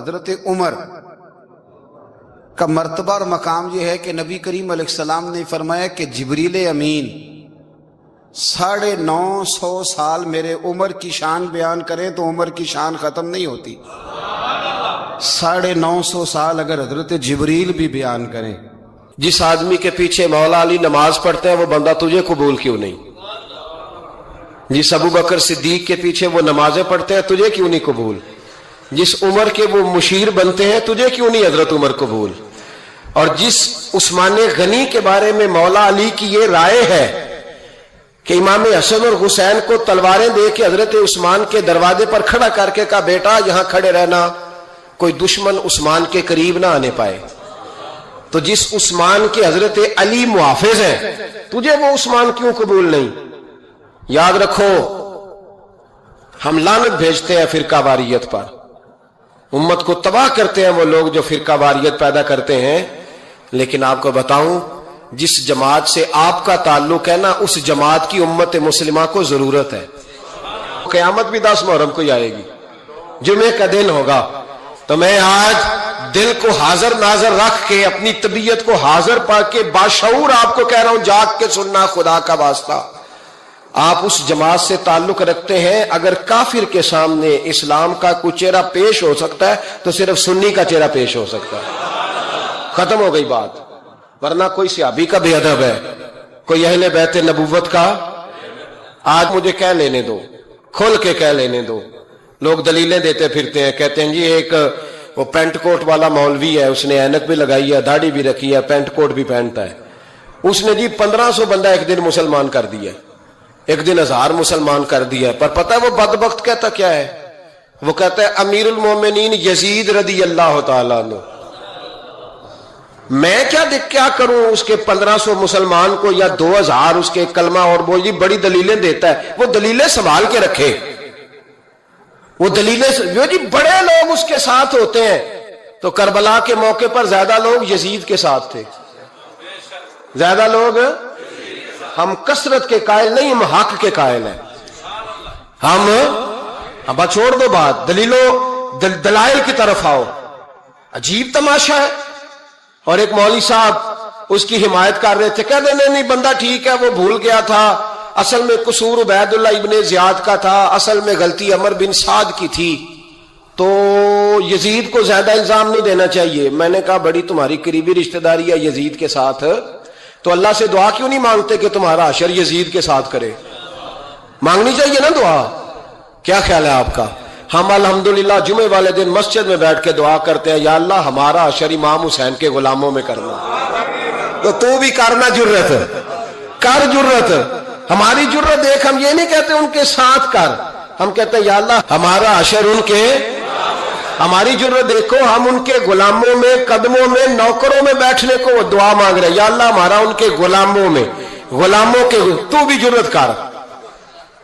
حضرت عمر کا مرتبہ اور مقام یہ ہے کہ نبی کریم علیہ السلام نے فرمایا کہ جبریل امین 950 سال میرے عمر کی شان بیان کریں تو عمر کی شان ختم نہیں ہوتی۔ 950 سال اگر حضرت جبریل بھی بیان کریں۔ جس آدمی کے پیچھے مولا علی نماز پڑھتے ہیں وہ بندہ تجھے قبول کیوں نہیں؟ جس ابو بکر صدیق کے پیچھے وہ نمازیں پڑھتے ہیں تجھے کیوں نہیں قبول؟ جس عمر کے وہ مشیر بنتے ہیں تجھے کیوں نہیں حضرت عمر قبول؟ اور جس عثمان غنی کے بارے میں مولا علی کی یہ رائے ہے کہ امام حسن اور حسین کو تلواریں دے کے حضرت عثمان کے دروازے پر کھڑا کر کے کہا بیٹا یہاں کھڑے رہنا، کوئی دشمن عثمان کے قریب نہ آنے پائے، تو جس عثمان کے حضرت علی محافظ ہیں تجھے وہ عثمان کیوں قبول نہیں؟ یاد رکھو ہم لعنت بھیجتے ہیں فرقہ واریت پر، امت کو تباہ کرتے ہیں وہ لوگ جو فرقہ واریت پیدا کرتے ہیں، لیکن آپ کو بتاؤں جس جماعت سے آپ کا تعلق ہے نا اس جماعت کی امت مسلمہ کو ضرورت ہے۔ قیامت بھی 10 محرم کو ہی آئے گی، جمعے کا دن ہوگا، تو میں آج دل کو حاضر ناظر رکھ کے اپنی طبیعت کو حاضر پا کے باشعور آپ کو کہہ رہا ہوں جاگ کے سننا خدا کا واسطہ، آپ اس جماعت سے تعلق رکھتے ہیں، اگر کافر کے سامنے اسلام کا کوئی چہرہ پیش ہو سکتا ہے تو صرف سنی کا چہرہ پیش ہو سکتا ہے، ختم ہو گئی بات، ورنہ کوئی صحابی کا بے ادب ہے، کوئی اہل بیت نبوت کا، آج مجھے کہہ لینے دو، کھول کے کہہ لینے دو، لوگ دلیلیں دیتے پھرتے ہیں، کہتے ہیں جی ایک وہ پینٹ کوٹ والا مولوی ہے، اس نے اینک بھی لگائی ہے، داڑھی بھی رکھی ہے، پینٹ کوٹ بھی پہنتا ہے، اس نے جی 1500 بندہ ایک دن مسلمان کر دیا، ایک دن 1000 مسلمان کر دیا، پر پتہ ہے وہ بدبخت کہتا کیا ہے؟ وہ کہتا ہے امیر المومنین یزید رضی اللہ تعالیٰ عنہ، میں کیا کروں اس کے 1500 مسلمان کو یا 2000 اس کے کلمہ، اور وہ جی بڑی دلیلیں دیتا ہے، وہ دلیلیں سنبھال کے رکھے، وہ دلیلیں جو جی بڑے لوگ اس کے ساتھ ہوتے ہیں، تو کربلا کے موقع پر زیادہ لوگ یزید کے ساتھ تھے، زیادہ لوگ، ہم کثرت کے قائل نہیں، ہم حق کے قائل ہیں، ہم اب چھوڑ دو بات، دلائل کی طرف آؤ۔ عجیب تماشا ہے، اور ایک مولوی صاحب اس کی حمایت کر رہے تھے، کہتے نہیں بندہ ٹھیک ہے وہ بھول گیا تھا، اصل میں قصور عبید اللہ ابن زیاد کا تھا، اصل میں غلطی عمر بن سعد کی تھی، تو یزید کو زیادہ الزام نہیں دینا چاہیے۔ میں نے کہا بڑی تمہاری قریبی رشتہ داری ہے یزید کے ساتھ، تو اللہ سے دعا کیوں نہیں مانگتے کہ تمہارا حشر یزید کے ساتھ کرے؟ مانگنی چاہیے نا دعا، کیا خیال ہے آپ کا؟ ہم الحمدللہ جمعے والے دن مسجد میں بیٹھ کے دعا کرتے ہیں یا اللہ ہمارا حشر امام حسین کے غلاموں میں کرنا، تو بھی کرنا، جرت کر، جرت ہماری جرت دیکھ، ہم یہ نہیں کہتے ان کے ساتھ کر، ہم کہتے ہیں یا اللہ ہمارا حشر ان کے، ہماری جرت دیکھو، ہم ان کے غلاموں میں، قدموں میں، نوکروں میں بیٹھنے کو دعا مانگ رہے ہیں، یا اللہ ہمارا ان کے غلاموں میں، غلاموں کے، تو بھی جرت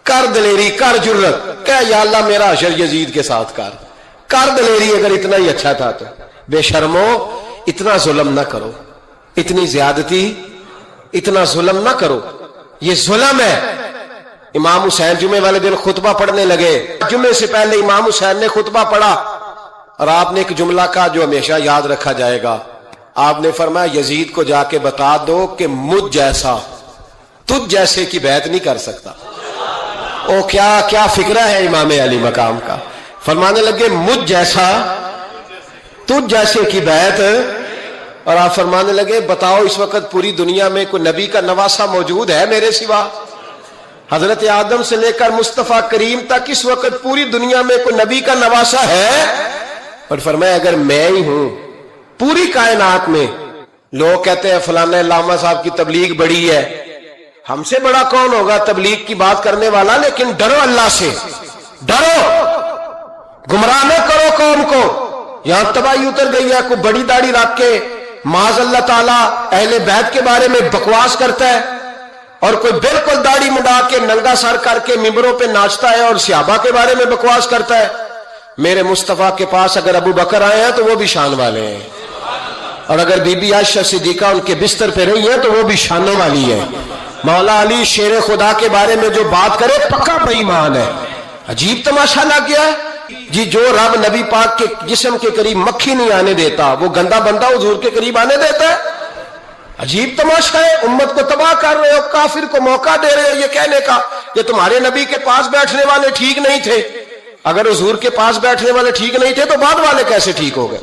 کر دلیری، کر جرت، کہ یا اللہ میرا حشر یزید کے ساتھ کر دلیری، اگر اتنا ہی اچھا تھا تو۔ بے شرمو اتنا ظلم نہ کرو، اتنی زیادتی، اتنا ظلم نہ کرو، یہ ظلم ہے۔ امام حسین جمعے والے دن خطبہ پڑھنے لگے، جمعے سے پہلے امام حسین نے خطبہ پڑھا، اور آپ نے ایک جملہ کہا جو ہمیشہ یاد رکھا جائے گا، آپ نے فرمایا یزید کو جا کے بتا دو کہ مجھ جیسا تجھ جیسے کی بیعت نہیں کر سکتا۔ او کیا فکرہ ہے امام علی مقام کا، فرمانے لگے مجھ جیسا تجھ جیسے کی بیعت، اور آپ فرمانے لگے بتاؤ اس وقت پوری دنیا میں کوئی نبی کا نواسہ موجود ہے میرے سوا؟ حضرت آدم سے لے کر مصطفیٰ کریم تک اس وقت پوری دنیا میں کوئی نبی کا نواسہ ہے؟ اور فرمایا اگر میں ہی ہوں پوری کائنات میں، لوگ کہتے ہیں فلانا علامہ صاحب کی تبلیغ بڑی ہے، ہم سے بڑا کون ہوگا تبلیغ کی بات کرنے والا، لیکن ڈرو اللہ سے، ڈرو، گمراہ نہ کرو قوم کو۔ یہاں تباہی اتر گئی ہے، کوئی بڑی داڑھی رکھ کے معاذ اللہ تعالیٰ اہل بیت کے بارے میں بکواس کرتا ہے، اور کوئی بالکل داڑھی مڈا کے ننگا سر کر کے ممبروں پہ ناچتا ہے اور صحابہ کے بارے میں بکواس کرتا ہے۔ میرے مصطفیٰ کے پاس اگر ابو بکر آئے ہیں تو وہ بھی شان والے ہیں، اور اگر بی بی عائشہ صدیقہ ان کے بستر پہ رہی ہیں تو وہ بھی شانوں والی ہے۔ مولا علی شیر خدا کے بارے میں جو بات کرے پکا بے ایمان ہے۔ عجیب تماشا لگ گیا ہے، جی جو رب نبی پاک کے جسم کے قریب مکھی نہیں آنے دیتا وہ گندا بندہ حضور کے قریب آنے دیتا ہے؟ عجیب تماشا ہے، امت کو تباہ کر رہے ہو، کافر کو موقع دے رہے ہو یہ کہنے کا کہ تمہارے نبی کے پاس بیٹھنے والے ٹھیک نہیں تھے۔ اگر حضور کے پاس بیٹھنے والے ٹھیک نہیں تھے تو بعد والے کیسے ٹھیک ہو گئے؟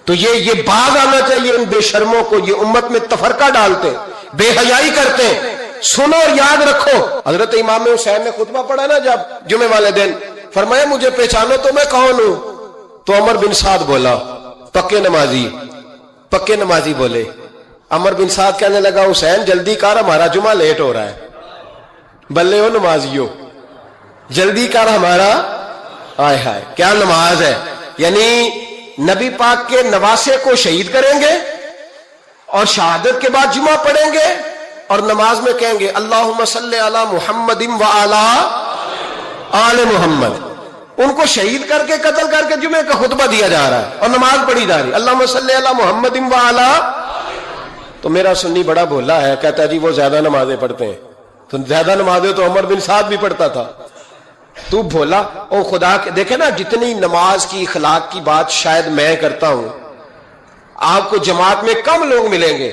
تو یہ باز آنا چاہیے ان بے شرموں کو، یہ امت میں تفرقہ ڈالتے، بے حیائی کرتے۔ سنو اور یاد رکھو، حضرت امام حسین نے خطبہ پڑھا نا جب جمعے والے دن، فرمایا مجھے پہچانو تو میں کون ہوں؟ تو عمر بن سعد بولا، پکے نمازی بولے۔ عمر بن سعد کہنے لگا حسین جلدی کر ہمارا جمعہ لیٹ ہو رہا ہے۔ بلے ہو نمازیو، جلدی کر ہمارا، آئے ہائے کیا نماز ہے! یعنی نبی پاک کے نواسے کو شہید کریں گے اور شہادت کے بعد جمعہ پڑھیں گے اور نماز میں کہیں گے اللہم صلی علی محمد و علی آل محمد۔ ان کو شہید کر کے قتل کر کے جمعے کا خطبہ دیا جا رہا ہے اور نماز پڑھی جا رہی ہے اللہم صلی علی محمد و علی۔ تو میرا سنی بڑا بھولا ہے، کہتا ہے جی وہ زیادہ نمازیں پڑھتے ہیں۔ تو زیادہ نمازیں تو عمر بن سعد بھی پڑھتا تھا، تو بھولا۔ او خدا کے دیکھیں نا، جتنی نماز کی اخلاق کی بات شاید میں کرتا ہوں، آپ کو جماعت میں کم لوگ ملیں گے،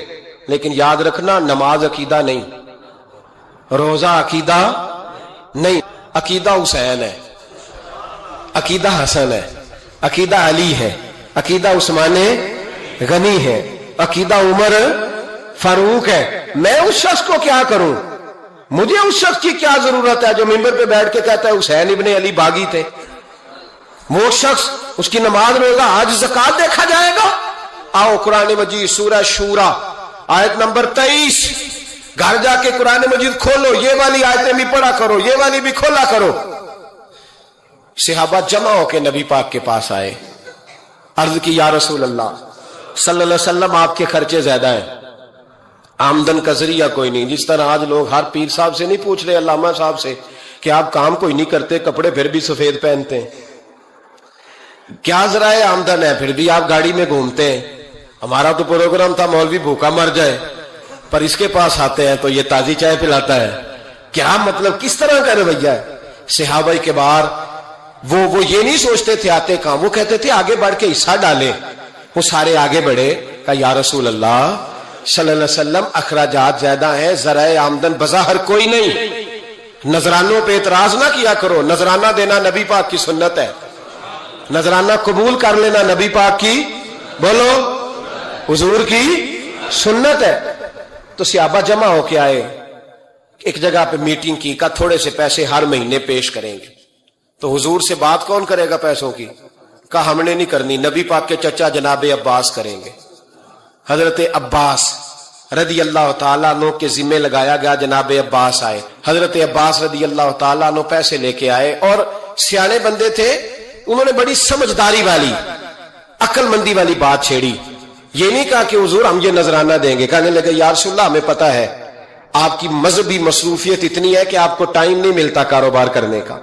لیکن یاد رکھنا نماز عقیدہ نہیں، روزہ عقیدہ نہیں، عقیدہ حسین ہے، عقیدہ حسن ہے، عقیدہ علی ہے، عقیدہ عثمان غنی ہے، عقیدہ عمر فاروق ہے۔ میں اس شخص کو کیا کروں؟ مجھے اس شخص کی کیا ضرورت ہے جو ممبر پہ بیٹھ کے کہتا ہے حسین ابن علی باغی تھے؟ وہ شخص، اس کی نماز روزہ حج زکات دیکھا جائے گا؟ آؤ قرآن مجید سورہ شورا آیت نمبر 23، گھر جا کے قرآن مجید کھولو، یہ والی آیتیں بھی پڑھا کرو، یہ والی بھی کھولا کرو۔ صحابہ جمع ہو کے نبی پاک کے پاس آئے، عرض کی یا رسول اللہ صلی اللہ علیہ وسلم آپ کے خرچے زیادہ ہیں، آمدن کا ذریعہ کوئی نہیں۔ جس طرح آج لوگ ہر پیر صاحب سے نہیں پوچھ رہے، علامہ صاحب سے، کہ آپ کام کوئی نہیں کرتے، کپڑے پھر بھی سفید پہنتے ہیں، کیا ذرائع آمدن ہے، پھر بھی آپ گاڑی میں گھومتے ہیں۔ ہمارا تو پروگرام تھا مولوی بھوکا مر جائے، پر اس کے پاس آتے ہیں تو یہ تازی چائے پلاتا ہے۔ کیا مطلب، کس طرح کا رویہ ہے؟ صحابہ کے بار وہ یہ نہیں سوچتے تھے آتے کام، وہ کہتے تھے آگے بڑھ کے حصہ ڈالیں۔ وہ سارے آگے بڑھے، کہا یا رسول اللہ صلی اللہ علیہ وسلم اخراجات زیادہ ہیں، ذرائع آمدن بظاہر کوئی نہیں، نذرانوں پہ اعتراض نہ کیا کرو، نذرانہ دینا نبی پاک کی سنت ہے، نذرانہ قبول کر لینا نبی پاک کی، بولو، حضور کی سنت ہے۔ تو صحابہ جمع ہو کے آئے، ایک جگہ پہ میٹنگ کی، کہا تھوڑے سے پیسے ہر مہینے پیش کریں گے۔ تو حضور سے بات کون کرے گا پیسوں کی؟ کہا ہم نے نہیں کرنی، نبی پاک کے چچا جناب عباس کریں گے۔ حضرت عباس رضی اللہ تعالیٰ عنہ کے ذمے لگایا گیا، جناب عباس آئے، حضرت عباس رضی اللہ تعالیٰ عنہ پیسے لے کے آئے، اور سیانے بندے تھے، انہوں نے بڑی سمجھداری والی، عقل مندی والی بات چھیڑی۔ یہ نہیں کہا کہ حضور ہم یہ نذرانہ دیں گے، کہنے لگے یا رسول اللہ ہمیں پتہ ہے آپ کی مذہبی مصروفیت اتنی ہے کہ آپ کو ٹائم نہیں ملتا کاروبار کرنے کا،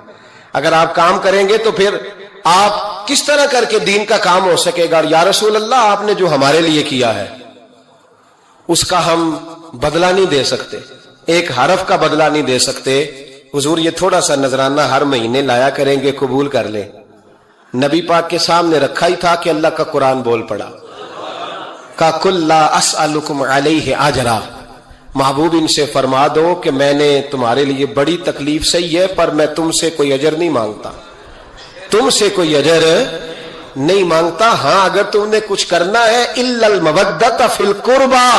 اگر آپ کام کریں گے تو پھر آپ کس طرح کر کے دین کا کام ہو سکے گا؟ اور یا رسول اللہ آپ نے جو ہمارے لیے کیا ہے اس کا ہم بدلہ نہیں دے سکتے، ایک حرف کا بدلہ نہیں دے سکتے، حضور یہ تھوڑا سا نذرانہ ہر مہینے لایا کریں گے، قبول کر لیں۔ نبی پاک کے سامنے رکھا ہی تھا کہ اللہ کا قرآن بول پڑا، کا کل لا اسألکم علیہ اجرا، محبوب ان سے فرما دو کہ میں نے تمہارے لیے بڑی تکلیف سہی ہے، پر میں تم سے کوئی اجر نہیں مانگتا، تم سے کوئی اجر نہیں مانگتا، ہاں اگر تم نے کچھ کرنا ہے الا المودۃ فی القربى،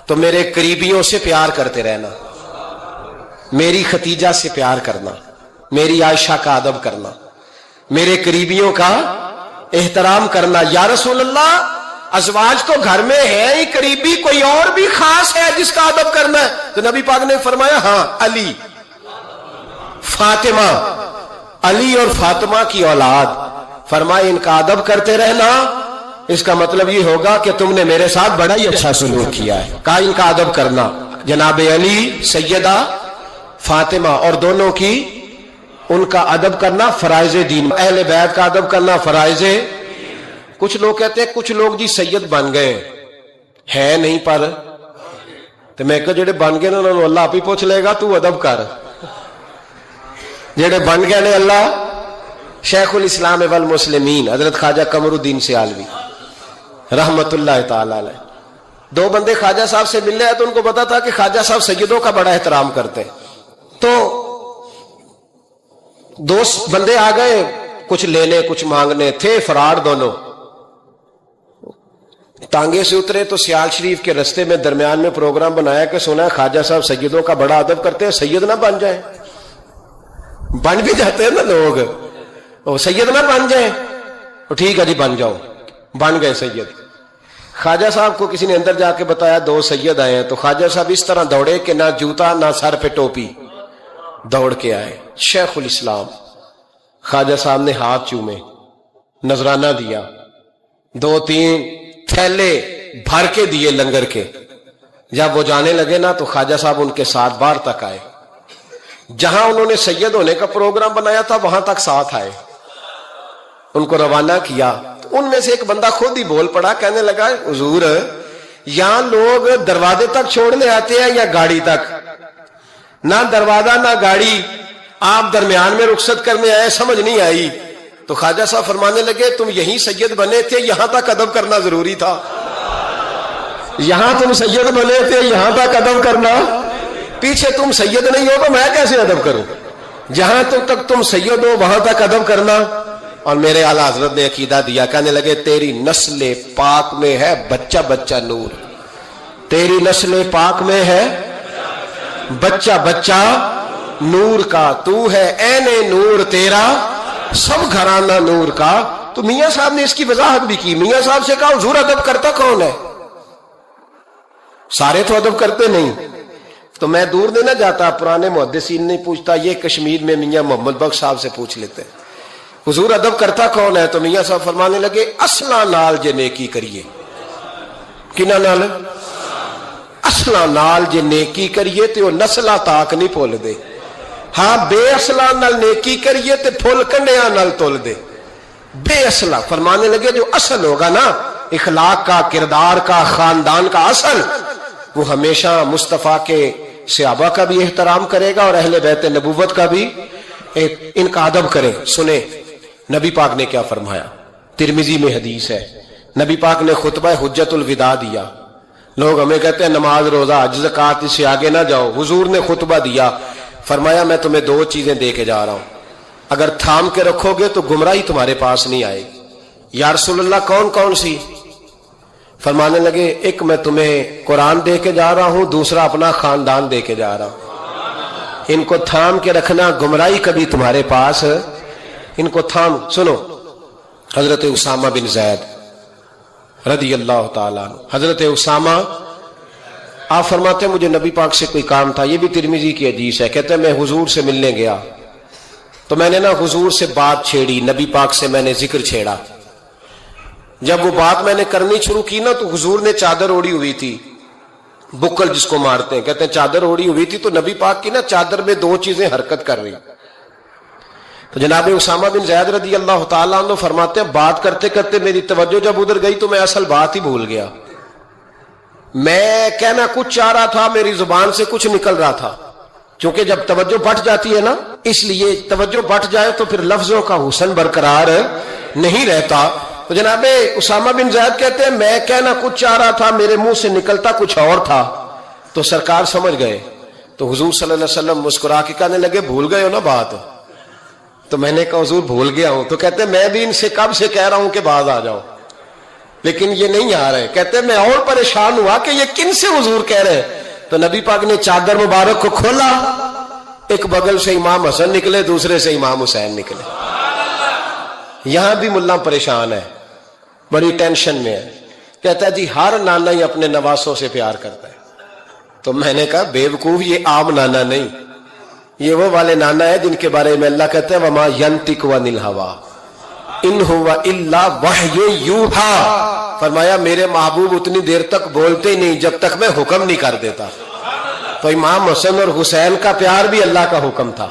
تو میرے قریبیوں سے پیار کرتے رہنا، میری ختیجہ سے پیار کرنا، میری عائشہ کا ادب کرنا، میرے قریبیوں کا احترام کرنا۔ یا رسول اللہ ازواج تو گھر میں ہے ہی، قریبی کوئی اور بھی خاص ہے جس کا ادب کرنا ہے؟ تو نبی پاک نے فرمایا ہاں علی، فاطمہ، علی اور فاطمہ کی اولاد، فرمایا ان کا ادب کرتے رہنا، اس کا مطلب یہ ہوگا کہ تم نے میرے ساتھ بڑا ہی اچھا سلوک کیا ہے۔ کہا ان کا ادب کرنا، جناب علی، سیدہ فاطمہ، اور دونوں کی ان کا ادب کرنا فرائض دین، اہل بیت کا ادب کرنا فرائض۔ کچھ لوگ کہتے ہیں کچھ لوگ جی سید بن گئے ہے نہیں، پر تو میں کہ جڑے بن گئے انہوں نے اللہ آپ ہی پوچھ لے گا، تو ادب کر، جڑے بن گئے نے اللہ شیخ الاسلام والمسلمین حضرت خواجہ قمر الدین سیالوی رحمت اللہ تعالی علیہ، دو بندے خواجہ صاحب سے ملنے آئے تو ان کو پتا تھا کہ خواجہ صاحب سیدوں کا بڑا احترام کرتے ہیں، تو دو بندے آ گئے، کچھ لینے کچھ مانگنے، تھے فرار دونوں۔ تانگے سے اترے تو سیال شریف کے رستے میں درمیان میں پروگرام بنایا کہ سنا ہے خواجہ صاحب سیدوں کا بڑا ادب کرتے ہیں، سید نہ بن جائیں۔ بن بھی جاتے ہیں نا لوگ، سید نہ بن جائیں، ٹھیک ہے جی بن جاؤ، بن گئے سید۔ خواجہ صاحب کو کسی نے اندر جا کے بتایا دو سید آئے ہیں، تو خواجہ صاحب اس طرح دوڑے کہ نہ جوتا نہ سر پہ ٹوپی، دوڑ کے آئے۔ شیخ الاسلام خواجہ صاحب نے ہاتھ چومے، نذرانہ دیا، 2-3 تھیلے بھر کے دیے لنگر کے۔ جب وہ جانے لگے نا تو خواجہ صاحب ان کے ساتھ باہر تک آئے، جہاں انہوں نے سید ہونے کا پروگرام بنایا تھا وہاں تک ساتھ آئے، ان کو روانہ کیا۔ تو ان میں سے ایک بندہ خود ہی بول پڑا، کہنے لگا حضور یہاں لوگ دروازے تک چھوڑنے آتے ہیں یا گاڑی تک؟ نہ دروازہ نہ گاڑی، آپ درمیان میں رخصت کرنے آئے، سمجھ نہیں آئی۔ تو خواجہ صاحب فرمانے لگے تم یہیں سید بنے تھے، یہاں تک ادب کرنا ضروری تھا، یہاں تم سید بنے تھے، یہاں تک ادب کرنا، پیچھے تم سید نہیں ہو تو میں کیسے ادب کروں؟ جہاں تک تم سید ہو وہاں تک ادب کرنا۔ اور میرے اعلیٰ حضرت نے عقیدہ دیا، کہنے لگے تیری نسل پاک میں ہے بچہ بچہ نور، تیری نسل پاک میں ہے بچہ بچہ نور کا، تو ہے عین نور تیرا سب گھرانہ نور کا۔ تو میاں صاحب نے اس کی وضاحت بھی کی، میاں صاحب سے کہا حضور ادب کرتا کون ہے؟ سارے تو ادب کرتے نہیں۔ تو میں دور نہیں نہ جاتا، پرانے محدثین نہیں پوچھتا، یہ کشمیر میں میاں محمد بخش صاحب سے پوچھ لیتے ہیں حضور ادب کرتا کون ہے؟ تو میاں صاحب فرمانے لگے اصلا نال جے نیکی کریے، کنہ نال؟ اصلا نال جے نیکی کریے تے وہ نسلہ تاک نہیں پھول دے، ہاں بے اصلا نال نیکی کریے تے پھول کنڈیاں نال تول دے۔ بے اصلا فرمانے لگے جو اصل ہوگا نا اخلاق کا، کردار کا، خاندان کا اصل، وہ ہمیشہ مصطفیٰ کے صحابہ کا بھی احترام کرے گا اور اہل بیت نبوت کا بھی ان کا ادب کرے۔ سنیں نبی پاک نے کیا فرمایا، ترمذی میں حدیث ہے، نبی پاک نے خطبہ حجت الوداع دیا۔ لوگ ہمیں کہتے ہیں نماز روزہ حج زکوٰۃ اس سے آگے نہ جاؤ، حضور نے خطبہ دیا، فرمایا میں تمہیں 2 چیزیں دے کے جا رہا ہوں، اگر تھام کے رکھو گے تو گمراہی تمہارے پاس نہیں آئے گی۔ یا رسول اللہ کون کون سی؟ فرمانے لگے ایک میں تمہیں قرآن دے کے جا رہا ہوں، دوسرا اپنا خاندان دے کے جا رہا ہوں، ان کو تھام کے رکھنا، گمراہی کبھی تمہارے پاس، ان کو تھام۔ سنو حضرت اسامہ بن زید رضی اللہ تعالیٰ عنہ، حضرت اسامہ آپ فرماتے ہیں مجھے نبی پاک سے کوئی کام تھا، یہ بھی ترمذی کی حدیث ہے، کہتے ہیں میں حضور سے ملنے گیا تو میں نے نا حضور سے بات چھیڑی، نبی پاک سے میں نے ذکر چھیڑا۔ جب وہ بات میں نے کرنی شروع کی نا تو حضور نے چادر اوڑی ہوئی تھی، بکل جس کو مارتے ہیں، کہتے ہیں چادر اوڑی ہوئی تھی، تو نبی پاک کی نا چادر میں 2 چیزیں حرکت کر رہی۔ تو جناب اسامہ بن زید رضی اللہ تعالیٰ عنہ فرماتے ہیں بات کرتے کرتے میری توجہ جب ادھر گئی تو میں اصل بات ہی بھول گیا، میں کہنا کچھ چاہ رہا تھا، میری زبان سے کچھ نکل رہا تھا، کیونکہ جب توجہ بٹ جاتی ہے نا، اس لیے توجہ بٹ جائے تو پھر لفظوں کا حسن برقرار نہیں رہتا۔ تو جناب اسامہ بن زید کہتے ہیں میں کہنا کچھ چاہ رہا تھا، میرے منہ سے نکلتا کچھ اور تھا، تو سرکار سمجھ گئے، تو حضور صلی اللہ علیہ وسلم مسکرا کے کہنے لگے بھول گئے ہو نا بات؟ تو میں نے کہا حضور بھول گیا ہوں۔ تو کہتے ہیں میں بھی ان سے کب سے کہہ رہا ہوں کہ باز آ جاؤ، لیکن یہ نہیں آ رہے۔ کہتے ہیں میں اور پریشان ہوا کہ یہ کن سے حضور کہہ رہے ہیں۔ تو نبی پاک نے چادر مبارک کو کھولا، ایک بغل سے امام حسن نکلے، دوسرے سے امام حسین نکلے۔ یہاں بھی ملا پریشان ہے، بڑی ٹینشن میں ہے، کہتا ہے جی ہر نانا ہی اپنے نواسوں سے پیار کرتا ہے۔ تو میں نے کہا بے وقوف، یہ عام نانا نہیں، یہ وہ والے نانا ہے جن کے بارے میں اللہ کہتے ہیں وما ینطق عن الہویٰ ان ہوا الا وحی یوحیٰ، فرمایا میرے محبوب اتنی دیر تک بولتے نہیں جب تک میں حکم نہیں کر دیتا۔ تو امام حسن اور حسین کا پیار بھی اللہ کا حکم تھا،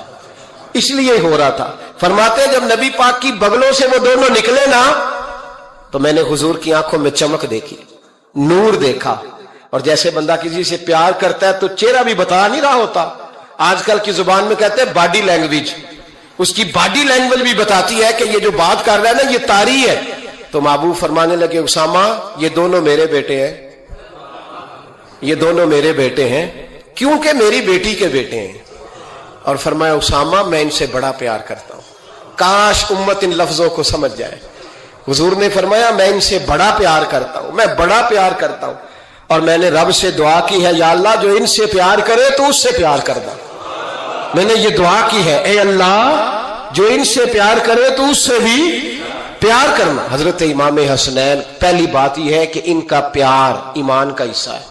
اس لیے ہو رہا تھا۔ فرماتے ہیں جب نبی پاک کی بغلوں سے وہ دونوں نکلے نا تو میں نے حضور کی آنکھوں میں چمک دیکھی، نور دیکھا، اور جیسے بندہ کسی سے پیار کرتا ہے تو چہرہ بھی بتا نہیں رہا ہوتا، آج کل کی زبان میں کہتے ہیں باڈی لینگویج، اس کی باڈی لینگویج بھی بتاتی ہے کہ یہ جو بات کر رہا ہے نا یہ طاری ہے. تو محبوب فرمانے لگے اسامہ یہ دونوں میرے بیٹے ہیں, یہ دونوں میرے بیٹے ہیں کیونکہ میری بیٹی کے بیٹے ہیں. اور فرمایا اسامہ میں ان سے بڑا پیار کرتا ہوں. کاش امت ان لفظوں کو سمجھ جائے. حضور نے فرمایا میں ان سے بڑا پیار کرتا ہوں, میں بڑا پیار کرتا ہوں, اور میں نے رب سے دعا کی ہے یا اللہ جو ان سے پیار کرے تو اس سے پیار کر دو. میں نے یہ دعا کی ہے اے اللہ جو ان سے پیار کرے تو اس سے بھی پیار کرنا. حضرت امام حسنین پہلی بات یہ ہے کہ ان کا پیار ایمان کا حصہ ہے,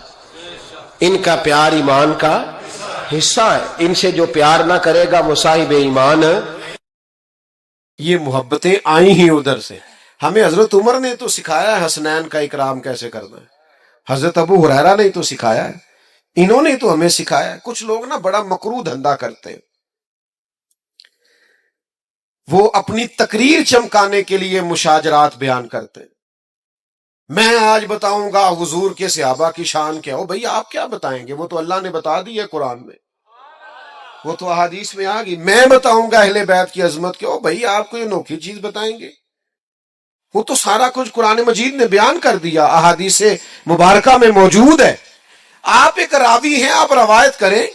ان کا پیار ایمان کا حصہ ہے. ان سے جو پیار نہ کرے گا وہ صاحب ایمان. یہ محبتیں آئی ہی ادھر سے. ہمیں حضرت عمر نے تو سکھایا ہے حسنین کا اکرام کیسے کرنا ہے, حضرت ابو ہریرہ نے تو سکھایا ہے, انہوں نے تو ہمیں سکھایا ہے. کچھ لوگ نا بڑا مکروہ دھندا کرتے ہیں, وہ اپنی تقریر چمکانے کے لیے مشاجرات بیان کرتے ہیں. میں آج بتاؤں گا حضور کے صحابہ کی شان کیا ہو. بھئی آپ کیا بتائیں گے, وہ تو اللہ نے بتا دی ہے قرآن میں, وہ تو احادیث میں آ گئی. میں بتاؤں گا اہل بیت کی عظمت کیا ہو. بھئی آپ کو یہ انوکھی چیز بتائیں گے, وہ تو سارا کچھ قرآن مجید نے بیان کر دیا, احادیث مبارکہ میں موجود ہے. آپ ایک راوی ہیں, آپ روایت کریں,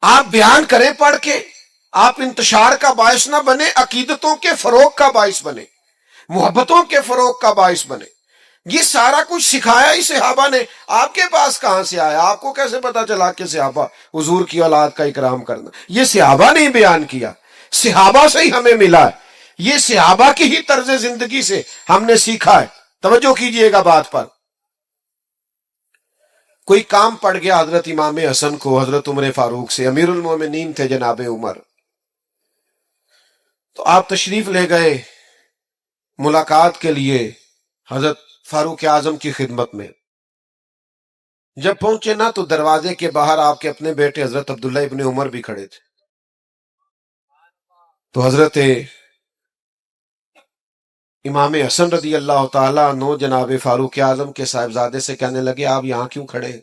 آپ بیان کریں پڑھ کے, آپ انتشار کا باعث نہ بنے, عقیدتوں کے فروغ کا باعث بنے, محبتوں کے فروغ کا باعث بنے. یہ سارا کچھ سکھایا ہی صحابہ نے. آپ کے پاس کہاں سے آیا, آپ کو کیسے پتا چلا کہ صحابہ حضور کی اولاد کا اکرام کرنا؟ یہ صحابہ نے بیان کیا, صحابہ سے ہی ہمیں ملا ہے, یہ صحابہ کی ہی طرز زندگی سے ہم نے سیکھا ہے. توجہ کیجئے گا بات پر. کوئی کام پڑ گیا حضرت امام حسن کو حضرت عمر فاروق سے, امیر المومنین تھے جناب عمر, تو آپ تشریف لے گئے ملاقات کے لیے حضرت فاروق اعظم کی خدمت میں. جب پہنچے نا تو دروازے کے باہر آپ کے اپنے بیٹے حضرت عبداللہ ابن عمر بھی کھڑے تھے. تو حضرت امام حسن رضی اللہ تعالیٰ عنہ جناب فاروق اعظم کے صاحبزادے سے کہنے لگے آپ یہاں کیوں کھڑے ہیں؟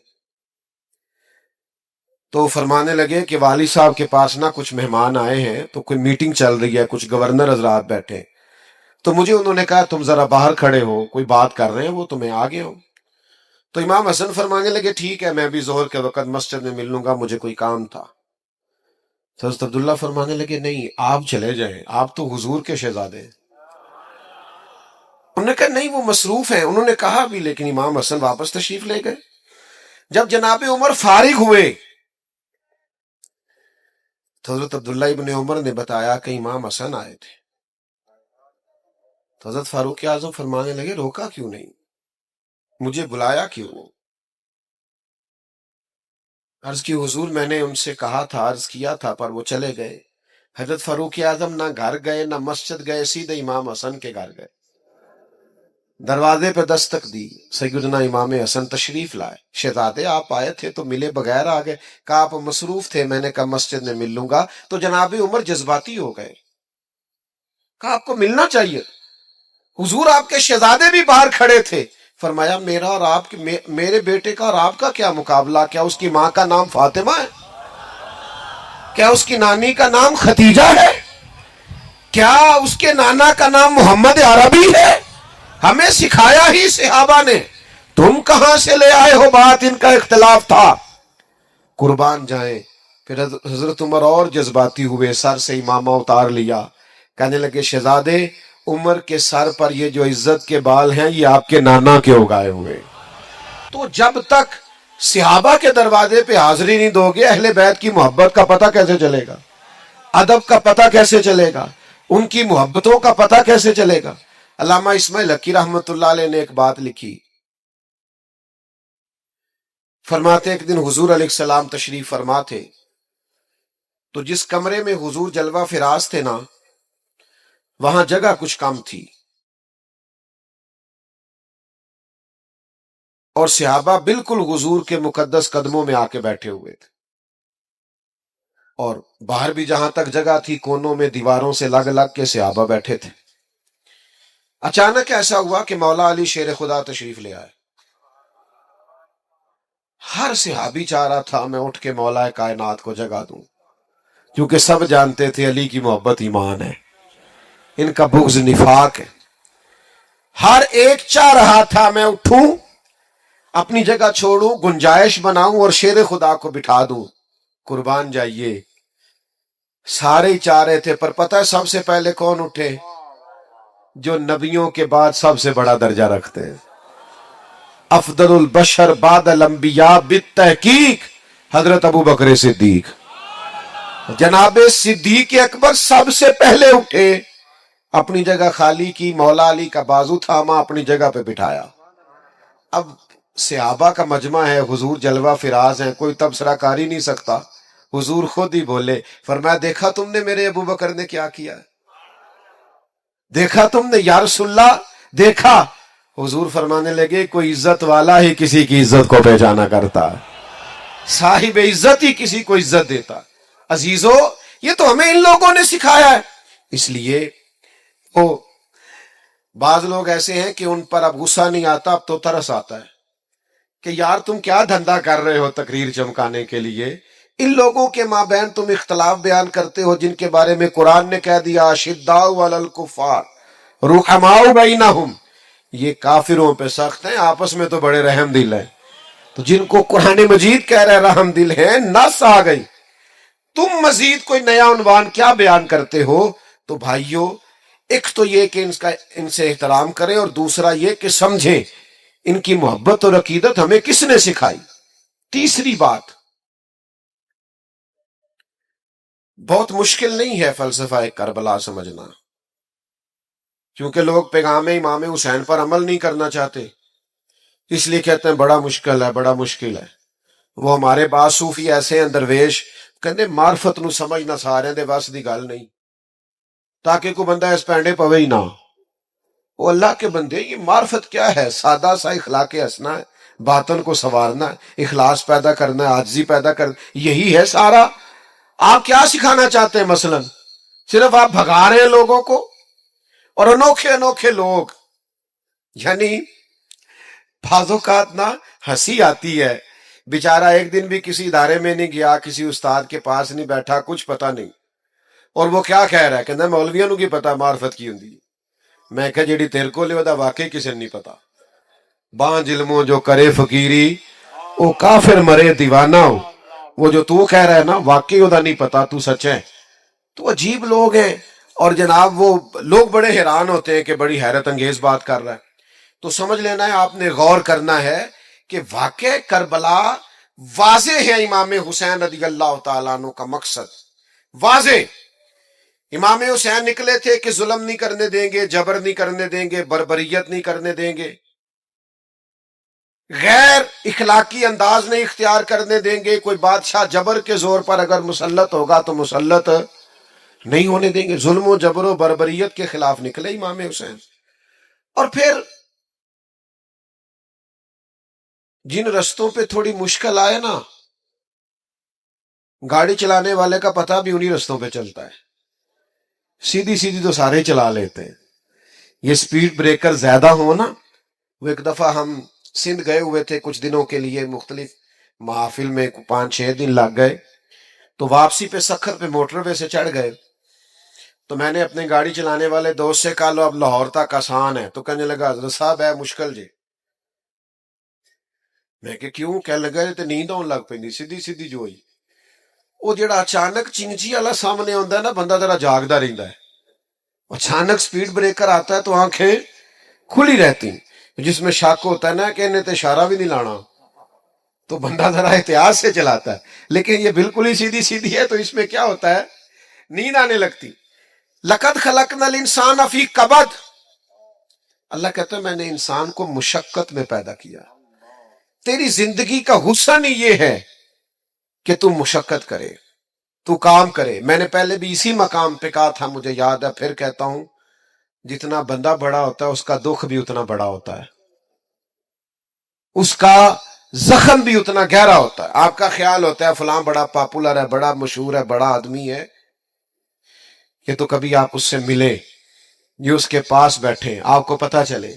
تو فرمانے لگے کہ والد صاحب کے پاس نا کچھ مہمان آئے ہیں, تو کوئی میٹنگ چل رہی ہے, کچھ گورنر حضرات بیٹھے ہیں, تو مجھے انہوں نے کہا تم ذرا باہر کھڑے ہو, کوئی بات کر رہے ہیں وہ, تو میں آ گیا ہوں. تو امام حسن فرمانے لگے ٹھیک ہے میں بھی ظہر کے وقت مسجد میں مل لوں گا, مجھے کوئی کام تھا. تو حضرت عبداللہ فرمانے لگے نہیں آپ چلے جائیں, آپ تو حضور کے شہزادے ہیں. انہوں نے کہا نہیں وہ مصروف ہیں. انہوں نے کہا بھی, لیکن امام حسن واپس تشریف لے گئے. جب جناب عمر فارغ ہوئے تو حضرت عبداللہ ابن عمر نے بتایا کہ امام حسن آئے تھے. تو حضرت فاروق اعظم فرمانے لگے روکا کیوں نہیں, مجھے بلایا کیوں؟ عرض کی حضور میں نے ان سے کہا تھا, عرض کیا تھا, پر وہ چلے گئے. حضرت فاروق اعظم نہ گھر گئے نہ مسجد گئے, سیدھے امام حسن کے گھر گئے. دروازے پہ دستک دی, سیدنا امام حسن تشریف لائے. شہزادے آپ آئے تھے تو ملے بغیر آ گئے. کہا آپ مصروف تھے, میں نے کہا مسجد میں مل لوں گا. تو جناب عمر جذباتی ہو گئے, کہا آپ کو ملنا چاہیے, حضور آپ کے شہزادے بھی باہر کھڑے تھے. فرمایا میرا اور آپ کے, میرے بیٹے کا اور آپ کا کیا مقابلہ؟ کیا اس کی ماں کا نام فاطمہ ہے؟ کیا اس کی نانی کا نام ختیجہ ہے؟ کیا اس کے نانا کا نام محمد عربی ہے؟ ہمیں سکھایا ہی صحابہ نے, تم کہاں سے لے آئے ہو بات, ان کا اختلاف تھا. قربان جائیں. پھر حضرت عمر اور جذباتی ہوئے, سر سے امامہ اتار لیا, کہنے لگے شہزادے عمر کے سر پر یہ جو عزت کے بال ہیں یہ آپ کے نانا کے اگائے ہوئے. تو جب تک صحابہ کے دروازے پہ حاضری نہیں دو گے اہل بیت کی محبت کا پتہ کیسے چلے گا, ادب کا پتہ کیسے چلے گا, ان کی محبتوں کا پتہ کیسے چلے گا؟ علامہ اسماعیل حقی رحمت اللہ علیہ نے ایک بات لکھی, فرماتے ایک دن حضور علیہ السلام تشریف فرما تھے, تو جس کمرے میں حضور جلوہ فراز تھے نا وہاں جگہ کچھ کم تھی, اور صحابہ بالکل حضور کے مقدس قدموں میں آ کے بیٹھے ہوئے تھے, اور باہر بھی جہاں تک جگہ تھی کونوں میں دیواروں سے لگ لگ کے صحابہ بیٹھے تھے. اچانک ایسا ہوا کہ مولا علی شیر خدا تشریف لے آئے. ہر صحابی چاہ رہا تھا میں اٹھ کے مولا کائنات کو جگا دوں, کیونکہ سب جانتے تھے علی کی محبت ایمان ہے، ان کا بغض نفاق ہے. ہر ایک چاہ رہا تھا میں اٹھوں، اپنی جگہ چھوڑوں، گنجائش بناؤں اور شیر خدا کو بٹھا دوں، قربان جائیے. سارے ہی چاہ رہے تھے، پر پتہ ہے سب سے پہلے کون اٹھے؟ جو نبیوں کے بعد سب سے بڑا درجہ رکھتے ہیں. افضل البشر بعد الانبیاء بالتحقیق حضرت ابو بکر صدیق. جناب صدیق اکبر سب سے پہلے اٹھے، اپنی جگہ خالی کی، مولا علی کا بازو تھاما، اپنی جگہ پہ بٹھایا. اب صحابہ کا مجمع ہے، حضور جلوہ فراز ہیں، کوئی تبصرہ کر ہی نہیں سکتا. حضور خود ہی بولے، فرمایا دیکھا تم نے میرے ابو بکر نے کیا کیا؟ دیکھا تم نے یا رسول اللہ؟ دیکھا. حضور فرمانے لگے کوئی عزت والا ہی کسی کی عزت کو پہچانا کرتا، صاحب عزت ہی کسی کو عزت دیتا. عزیزو، یہ تو ہمیں ان لوگوں نے سکھایا ہے. اس لیے وہ بعض لوگ ایسے ہیں کہ ان پر اب غصہ نہیں آتا، اب تو ترس آتا ہے کہ یار تم کیا دھندا کر رہے ہو تقریر چمکانے کے لیے. ان لوگوں کے مابین تم اختلاف بیان کرتے ہو جن کے بارے میں قرآن نے کہہ دیا اشداء علی الکفار رحماء بینہم، یہ کافروں پہ سخت ہیں، آپس میں تو بڑے رحم دل ہیں. تو جن کو قرآن مجید کہہ رہے رحم دل ہیں، نس آ گئی. تم مزید کوئی نیا عنوان کیا بیان کرتے ہو؟ تو بھائیو، ایک تو یہ کہ ان سے احترام کریں، اور دوسرا یہ کہ سمجھیں ان کی محبت اور عقیدت ہمیں کس نے سکھائی. تیسری بات، بہت مشکل نہیں ہے فلسفہ کربلا سمجھنا، کیونکہ لوگ پیغام امام حسین پر عمل نہیں کرنا چاہتے، اس لیے کہتے ہیں بڑا مشکل ہے، بڑا مشکل ہے. وہ ہمارے بعض صوفی ایسے ہیں درویش، کہتے معرفت نو سمجھنا سارے دے بس دی گل نہیں، تاکہ کوئی بندہ اس پینڈے پوے ہی نہ. وہ اللہ کے بندے، یہ معرفت کیا ہے؟ سادہ سا اخلاق ہنسنا ہے، باطن کو سنوارنا ہے، اخلاص پیدا کرنا ہے، عاجزی پیدا کرنا، یہی ہے سارا. آپ کیا سکھانا چاہتے ہیں؟ مثلا صرف آپ بھگا رہے ہیں لوگوں کو، اور انوکھے انوکھے لوگ، یعنی بعض اوقات نا ہنسی آتی ہے. بیچارہ ایک دن بھی کسی ادارے میں نہیں گیا، کسی استاد کے پاس نہیں بیٹھا، کچھ پتہ نہیں، اور وہ کیا کہہ رہا ہے، کہنا مولویوں نو کی پتا معرفت کی ہوندی. میں کہا جیڑی تیرے کو لے ودا واقعی کسی نہیں پتا. بانج علموں جو کرے فقیری او کافر مرے دیوانہ ہو. وہ جو تو کہہ رہا ہے نا واقعی ودا نہیں پتا، تو سچ ہے. تو عجیب لوگ ہیں، اور جناب وہ لوگ بڑے حیران ہوتے ہیں کہ بڑی حیرت انگیز بات کر رہا ہے. تو سمجھ لینا ہے، آپ نے غور کرنا ہے کہ واقع کربلا واضح ہے. امام حسین رضی اللہ تعالیٰ عنہ کا مقصد واضح. امام حسین نکلے تھے کہ ظلم نہیں کرنے دیں گے، جبر نہیں کرنے دیں گے، بربریت نہیں کرنے دیں گے، غیر اخلاقی انداز نہیں اختیار کرنے دیں گے. کوئی بادشاہ جبر کے زور پر اگر مسلط ہوگا تو مسلط نہیں ہونے دیں گے. ظلم و جبر و بربریت کے خلاف نکلے امام حسین. اور پھر جن رستوں پہ تھوڑی مشکل آئے نا، گاڑی چلانے والے کا پتہ بھی انہی رستوں پہ چلتا ہے. سیدھی سیدھی تو سارے چلا لیتے ہیں. یہ سپیڈ بریکر زیادہ ہو نا. وہ ایک دفعہ ہم سندھ گئے ہوئے تھے کچھ دنوں کے لیے، مختلف محافل میں 5-6 دن لگ گئے. تو واپسی پہ سکھر پہ موٹر وے سے چڑھ گئے. تو میں نے اپنے گاڑی چلانے والے دوست سے کہا لو اب لاہور تک آسان ہے. تو کہنے لگا حضرت صاحب ہے مشکل جی. میں کہ کیوں؟ کہنے لگا تو نیند آن لگ پی سیدھی سیدھی جو ہوئی. وہ جڑا اچانک چنچی والا سامنے آتا ہے نا، بندہ ذرا جاگتا رہتا ہے. اچانک سپیڈ بریکر آتا ہے تو آنکھیں کھلی رہتی، جس میں شک ہوتا ہے نا کہ انہیں تو اشارہ بھی نہیں لانا، تو بندہ ذرا احتیاط سے چلاتا ہے. لیکن یہ بالکل ہی سیدھی سیدھی ہے، تو اس میں کیا ہوتا ہے، نیند آنے لگتی. لقد خلقنا الانسان فی کبد. اللہ کہتا ہے میں نے انسان کو مشقت میں پیدا کیا. تیری زندگی کا حسن ہی یہ ہے کہ تم مشقت کرے، تو کام کرے. میں نے پہلے بھی اسی مقام پہ کہا تھا، مجھے یاد ہے، پھر کہتا ہوں، جتنا بندہ بڑا ہوتا ہے اس کا دکھ بھی اتنا بڑا ہوتا ہے، اس کا زخم بھی اتنا گہرا ہوتا ہے. آپ کا خیال ہوتا ہے فلاں بڑا پاپولر ہے، بڑا مشہور ہے، بڑا آدمی ہے، یہ تو کبھی آپ اس سے ملے، یہ اس کے پاس بیٹھے، آپ کو پتا چلے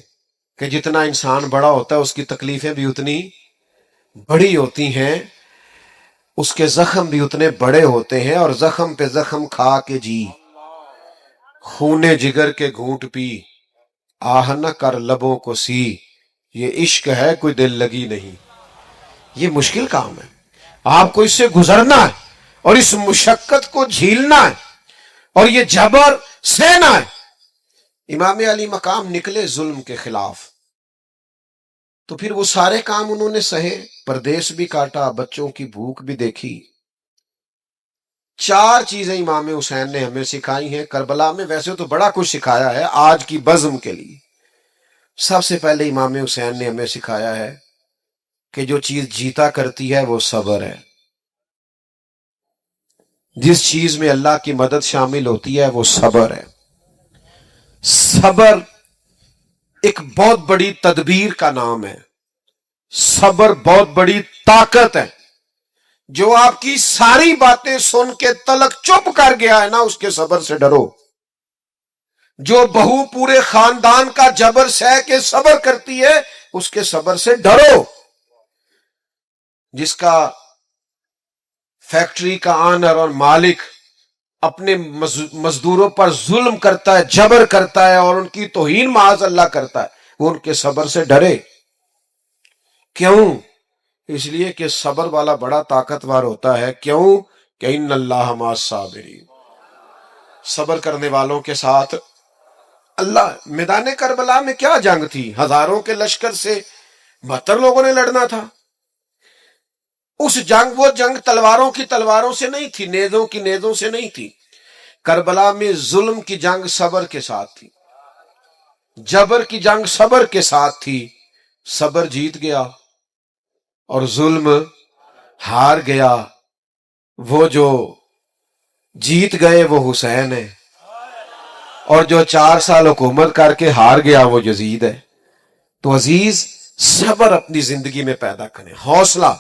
کہ جتنا انسان بڑا ہوتا ہے اس کی تکلیفیں بھی اتنی بڑی ہوتی ہیں. اس کے زخم بھی اتنے بڑے ہوتے ہیں، اور زخم پہ زخم کھا کے جی، خون جگر کے گھونٹ پی، آہ نہ کر لبوں کو سی، یہ عشق ہے کوئی دل لگی نہیں۔ یہ مشکل کام ہے، آپ کو اس سے گزرنا ہے اور اس مشقت کو جھیلنا ہے اور یہ جبر سہنا ہے۔ امام علی مقام نکلے ظلم کے خلاف، تو پھر وہ سارے کام انہوں نے سہے، پردیس بھی کاٹا، بچوں کی بھوک بھی دیکھی۔ 4 چیزیں امام حسین نے ہمیں سکھائی ہیں کربلا میں، ویسے تو بڑا کچھ سکھایا ہے آج کی بزم کے لیے۔ سب سے پہلے امام حسین نے ہمیں سکھایا ہے کہ جو چیز جیتا کرتی ہے وہ صبر ہے۔ جس چیز میں اللہ کی مدد شامل ہوتی ہے وہ صبر ہے۔ صبر ایک بہت بڑی تدبیر کا نام ہے، صبر بہت بڑی طاقت ہے۔ جو آپ کی ساری باتیں سن کے تلک چپ کر گیا ہے نا، اس کے صبر سے ڈرو۔ جو بہو پورے خاندان کا جبر سہ کے صبر کرتی ہے، اس کے صبر سے ڈرو۔ جس کا فیکٹری کا آنر اور مالک اپنے مزدوروں پر ظلم کرتا ہے، جبر کرتا ہے اور ان کی توہین معاذ اللہ کرتا ہے، وہ ان کے صبر سے ڈرے۔ کیوں؟ اس لیے کہ صبر والا بڑا طاقتور ہوتا ہے۔ کیوں؟ کہ ان اللہ مع الصابرین، صبر کرنے والوں کے ساتھ اللہ۔ میدان کربلا میں کیا جنگ تھی؟ ہزاروں کے لشکر سے 72 لوگوں نے لڑنا تھا۔ وہ جنگ تلواروں سے نہیں تھی، نیزوں کی نیزوں سے نہیں تھی۔ کربلا میں ظلم کی جنگ صبر کے ساتھ تھی، جبر کی جنگ صبر کے ساتھ تھی۔ صبر جیت گیا اور ظلم ہار گیا۔ وہ جو جیت گئے وہ حسین ہے، اور جو 4 سال حکومت کر کے ہار گیا وہ یزید ہے۔ تو عزیز، صبر اپنی زندگی میں پیدا کریں، حوصلہ۔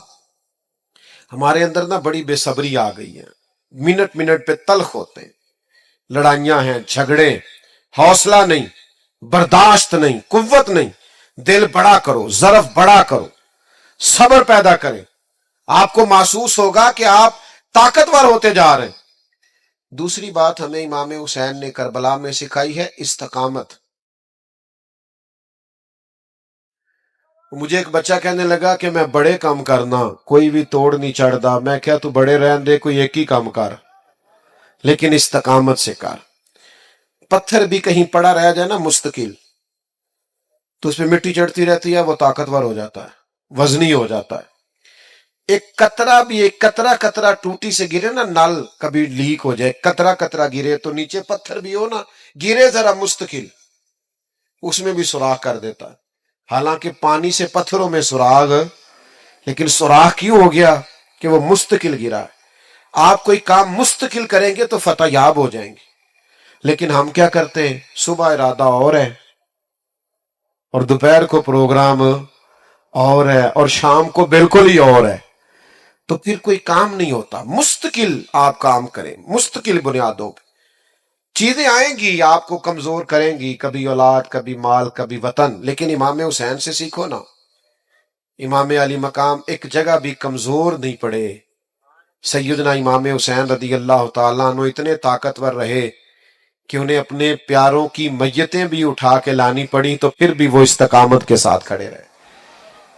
ہمارے اندر نا بڑی بے صبری آ گئی ہے، منٹ منٹ پہ تلخ ہوتے ہیں، لڑائیاں ہیں، جھگڑے، حوصلہ نہیں، برداشت نہیں، قوت نہیں۔ دل بڑا کرو، ظرف بڑا کرو، صبر پیدا کریں۔ آپ کو محسوس ہوگا کہ آپ طاقتور ہوتے جا رہے ہیں۔ دوسری بات ہمیں امام حسین نے کربلا میں سکھائی ہے استقامت۔ مجھے ایک بچہ کہنے لگا کہ میں بڑے کام کرنا، کوئی بھی توڑ نہیں چڑھتا۔ میں کیا تو بڑے رہن دے، کوئی ایک ہی کام کر، لیکن استقامت سے کر۔ پتھر بھی کہیں پڑا رہ جائے نا مستقل، تو اس پہ مٹی چڑھتی رہتی ہے، وہ طاقتور ہو جاتا ہے، وزنی ہو جاتا ہے۔ ایک قطرہ ٹوٹی سے گرے نا، نل کبھی لیک ہو جائے، قطرہ گرے تو نیچے پتھر بھی ہو نا، گرے ذرا مستقل، اس میں بھی سوراخ کر دیتا ہے۔ حالانکہ پانی سے پتھروں میں سوراخ، لیکن سوراخ کیوں ہو گیا؟ کہ وہ مستقل گرا ہے۔ آپ کوئی کام مستقل کریں گے تو فتح یاب ہو جائیں گے، لیکن ہم کیا کرتے ہیں؟ صبح ارادہ اور ہے، اور دوپہر کو پروگرام اور ہے، اور شام کو بالکل ہی اور ہے، تو پھر کوئی کام نہیں ہوتا۔ مستقل آپ کام کریں، مستقل بنیادوں پہ۔ چیزیں آئیں گی آپ کو کمزور کریں گی، کبھی اولاد، کبھی مال، کبھی وطن، لیکن امام حسین سے سیکھو نا۔ امام علی مقام ایک جگہ بھی کمزور نہیں پڑے۔ سیدنا امام حسین رضی اللہ تعالیٰ عنہ اتنے طاقتور رہے کہ انہیں اپنے پیاروں کی میتیں بھی اٹھا کے لانی پڑی، تو پھر بھی وہ استقامت کے ساتھ کھڑے رہے۔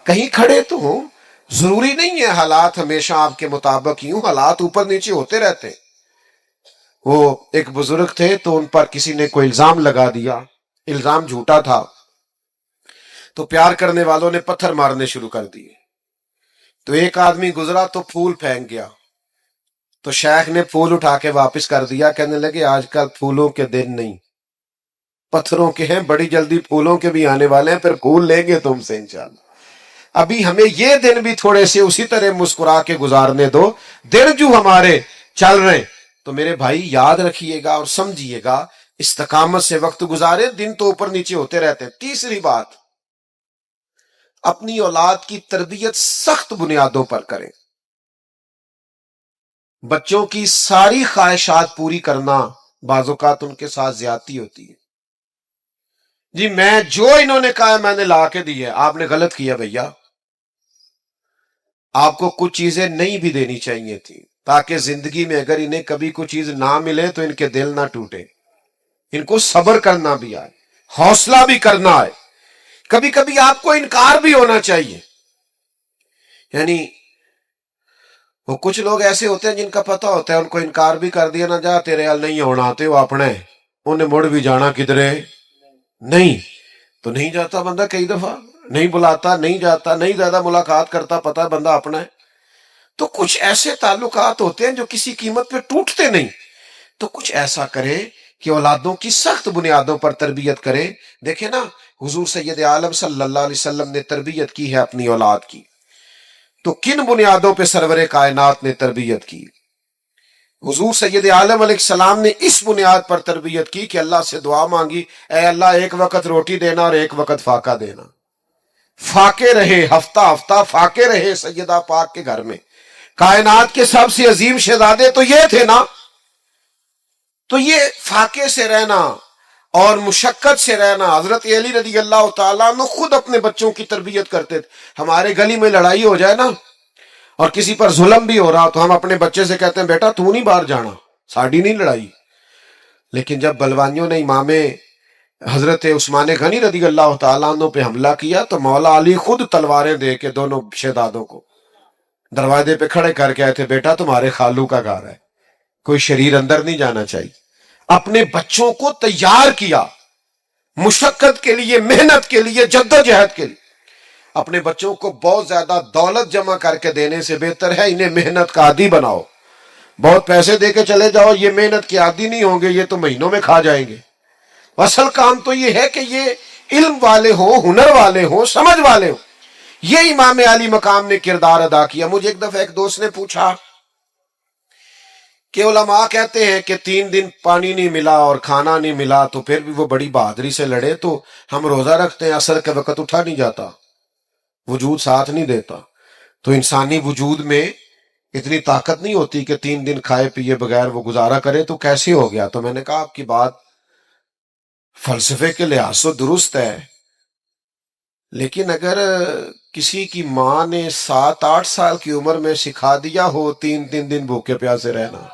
کہیں کھڑے تو ہوں، ضروری نہیں ہے حالات ہمیشہ آپ کے مطابق ہی ہوں، حالات اوپر نیچے ہوتے رہتے۔ وہ ایک بزرگ تھے تو ان پر کسی نے کوئی الزام لگا دیا، الزام جھوٹا تھا، تو پیار کرنے والوں نے پتھر مارنے شروع کر دیے۔ تو ایک آدمی گزرا تو پھول پھینک گیا، تو شیخ نے پھول اٹھا کے واپس کر دیا، کہنے لگے آج کل پھولوں کے دن نہیں، پتھروں کے ہیں، بڑی جلدی پھولوں کے بھی آنے والے ہیں، پھر پھول لیں گے تم سے انشاءاللہ۔ ابھی ہمیں یہ دن بھی تھوڑے سے اسی طرح مسکرا کے گزارنے دو، دن جو ہمارے چل رہے ہیں۔ تو میرے بھائی یاد رکھیے گا اور سمجھیے گا، استقامت سے وقت گزارے، دن تو اوپر نیچے ہوتے رہتے ہیں۔ تیسری بات، اپنی اولاد کی تربیت سخت بنیادوں پر کریں۔ بچوں کی ساری خواہشات پوری کرنا بعض اوقات ان کے ساتھ زیادتی ہوتی ہے۔ جی میں جو انہوں نے کہا میں نے لا کے دی ہے، آپ نے غلط کیا بھیا۔ آپ کو کچھ چیزیں نہیں بھی دینی چاہیے تھی تاکہ زندگی میں اگر انہیں کبھی کوئی چیز نہ ملے تو ان کے دل نہ ٹوٹے، ان کو صبر کرنا بھی آئے، حوصلہ بھی کرنا آئے، کبھی کبھی آپ کو انکار بھی ہونا چاہیے. یعنی وہ کچھ لوگ ایسے ہوتے ہیں جن کا پتہ ہوتا ہے ان کو انکار بھی کر دیا نہ جا تیرے حال نہیں ہونا آتے وہ اپنے انہیں مڑ بھی جانا کدھرے نہیں تو نہیں جاتا بندہ، کئی دفعہ نہیں بلاتا، نہیں جاتا، نہیں زیادہ ملاقات کرتا، پتہ ہے بندہ اپنا ہے. تو کچھ ایسے تعلقات ہوتے ہیں جو کسی قیمت پہ ٹوٹتے نہیں. تو کچھ ایسا کرے کہ اولادوں کی سخت بنیادوں پر تربیت کرے. دیکھیں نا حضور سید عالم صلی اللہ علیہ وسلم نے تربیت کی ہے اپنی اولاد کی، تو کن بنیادوں پہ سرور کائنات نے تربیت کی؟ حضور سید عالم علیہ السلام نے اس بنیاد پر تربیت کی کہ اللہ سے دعا مانگی، اے اللہ ایک وقت روٹی دینا اور ایک وقت فاقہ دینا. فاقے رہے، ہفتہ ہفتہ فاقے رہے سیدہ پاک کے گھر میں. کائنات کے سب سے عظیم شہزادے تو یہ تھے نا. تو یہ فاقے سے رہنا اور مشقت سے رہنا، حضرت علی رضی اللہ تعالیٰ عنہ خود اپنے بچوں کی تربیت کرتے تھے. ہمارے گلی میں لڑائی ہو جائے نا اور کسی پر ظلم بھی ہو رہا تو ہم اپنے بچے سے کہتے ہیں بیٹا تو نہیں باہر جانا، ساڑی نہیں لڑائی. لیکن جب بلوانیوں نے امام حضرت عثمان غنی رضی اللہ تعالیٰ عنہ پہ حملہ کیا تو مولا علی خود تلواریں دے کے دونوں شہزادوں کو دروازے پہ کھڑے کر کے آئے تھے، بیٹا تمہارے خالو کا گھر ہے، کوئی شریر اندر نہیں جانا چاہیے. اپنے بچوں کو تیار کیا مشقت کے لیے، محنت کے لیے، جدوجہد کے لیے. اپنے بچوں کو بہت زیادہ دولت جمع کر کے دینے سے بہتر ہے انہیں محنت کا عادی بناؤ. بہت پیسے دے کے چلے جاؤ، یہ محنت کے عادی نہیں ہوں گے، یہ تو مہینوں میں کھا جائیں گے. اصل کام تو یہ ہے کہ یہ علم والے ہوں، ہنر والے ہوں، سمجھ والے ہوں. یہ امام علی مقام نے کردار ادا کیا. مجھے ایک دفعہ ایک دوست نے پوچھا کہ علماء کہتے ہیں کہ 3 دن پانی نہیں ملا اور کھانا نہیں ملا تو پھر بھی وہ بڑی بہادری سے لڑے، تو ہم روزہ رکھتے ہیں، عصر کے وقت اٹھا نہیں جاتا، وجود ساتھ نہیں دیتا. تو انسانی وجود میں اتنی طاقت نہیں ہوتی کہ 3 دن کھائے پیے بغیر وہ گزارا کرے، تو کیسے ہو گیا؟ تو میں نے کہا آپ کی بات فلسفے کے لحاظ سے درست ہے، لیکن اگر کسی کی ماں نے 7-8 سال کی عمر میں سکھا دیا ہو 3 دن بھوکے پیاسے رہنا